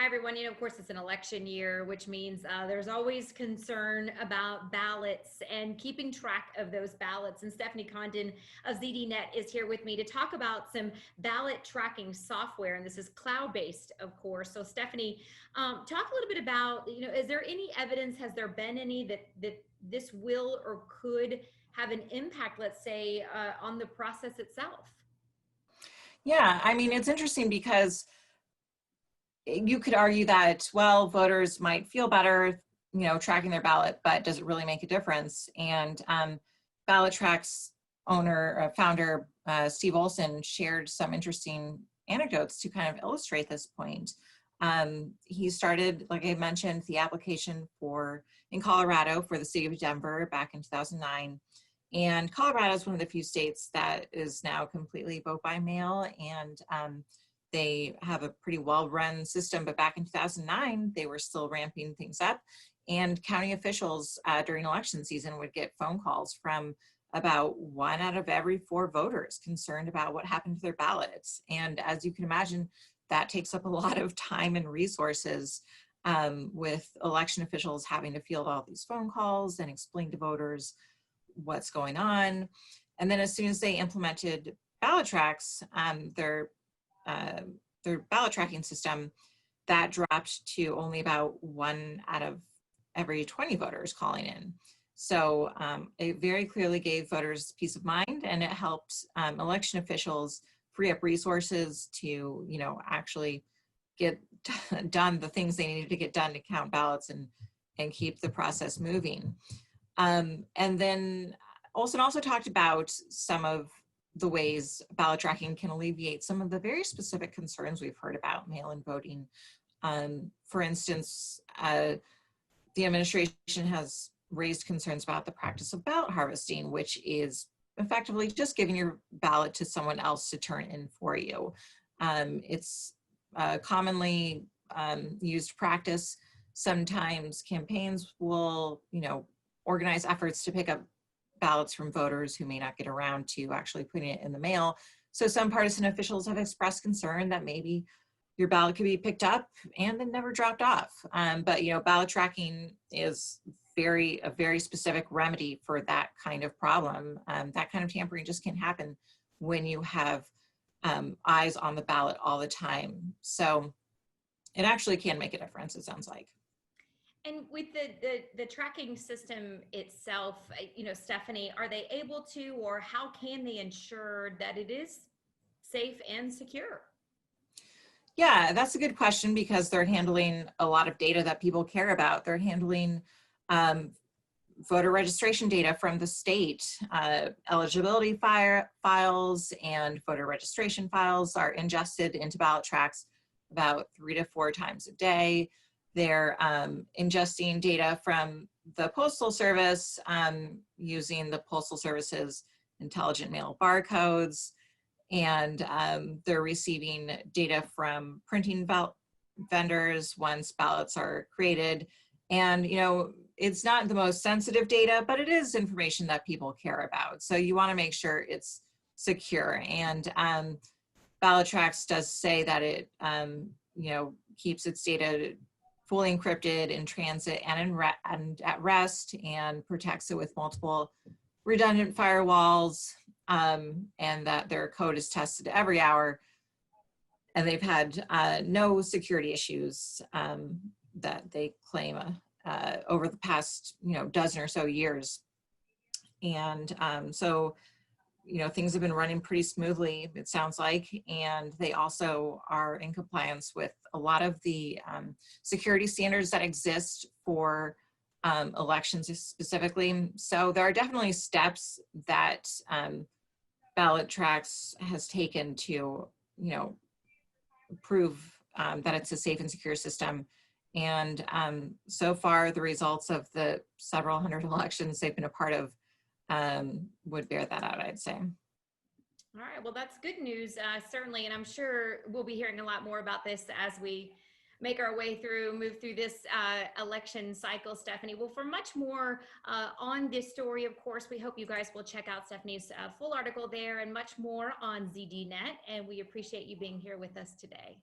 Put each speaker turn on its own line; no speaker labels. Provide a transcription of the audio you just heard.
everyone. Of course, it's an election year, which means there's always concern about ballots and keeping track of those ballots. And Stephanie Condon of ZDNet is here with me to talk about some ballot tracking software. And this is cloud-based, of course. So Stephanie, talk a little bit about, is there any evidence, has there been any that this will or could have an impact, let's say, on the process itself?
Yeah, I mean, it's interesting because you could argue that, well, voters might feel better, tracking their ballot, but does it really make a difference? And Ballot Track's founder, Steve Olson, shared some interesting anecdotes to kind of illustrate this point. He started, like I mentioned, the application in Colorado for the city of Denver back in 2009. And Colorado is one of the few states that is now completely vote by mail, and they have a pretty well-run system, but back in 2009, they were still ramping things up, and county officials during election season would get phone calls from about 1 out of every 4 voters concerned about what happened to their ballots. And as you can imagine, that takes up a lot of time and resources with election officials having to field all these phone calls and explain to voters what's going on. And then as soon as they implemented Ballot Tracks, their ballot tracking system, that dropped to only about 1 out of every 20 voters calling in. So it very clearly gave voters peace of mind, and it helped election officials free up resources to, actually get done the things they needed to get done to count ballots and keep the process moving. And then Olson also talked about some of the ways ballot tracking can alleviate some of the very specific concerns we've heard about mail-in voting. For instance, the administration has raised concerns about the practice of ballot harvesting, which is effectively just giving your ballot to someone else to turn in for you. It's commonly used practice. Sometimes campaigns will, organize efforts to pick up ballots from voters who may not get around to actually putting it in the mail. So some partisan officials have expressed concern that maybe your ballot could be picked up and then never dropped off. But ballot tracking is a very specific remedy for that kind of problem. That kind of tampering just can't happen when you have eyes on the ballot all the time. So it actually can make a difference, it sounds like.
And with the tracking system itself, Stephanie, are they able to, or how can they ensure that it is safe and secure?
Yeah, that's a good question, because they're handling a lot of data that people care about. They're handling voter registration data from the state. Eligibility files and voter registration files are ingested into Ballot Tracks about 3 to 4 times a day. They're ingesting data from the Postal Service using the Postal Service's intelligent mail barcodes, and they're receiving data from printing vendors once ballots are created. And it's not the most sensitive data, but it is information that people care about. So you want to make sure it's secure. And Ballot Tracks does say that it keeps its data fully encrypted in transit and at rest, and protects it with multiple redundant firewalls, and that their code is tested every hour. And they've had no security issues that they claim over the past dozen or so years. And so things have been running pretty smoothly, it sounds like, and they also are in compliance with a lot of the security standards that exist for elections specifically. So there are definitely steps that Ballot Tracks has taken to, prove that it's a safe and secure system. And so far, the results of the several hundred elections they've been a part of would bear that out, I'd say.
All right, well, that's good news, certainly, and I'm sure we'll be hearing a lot more about this as we move through this election cycle, Stephanie. Well, for much more on this story, of course, we hope you guys will check out Stephanie's full article there, and much more on ZDNet, and we appreciate you being here with us today.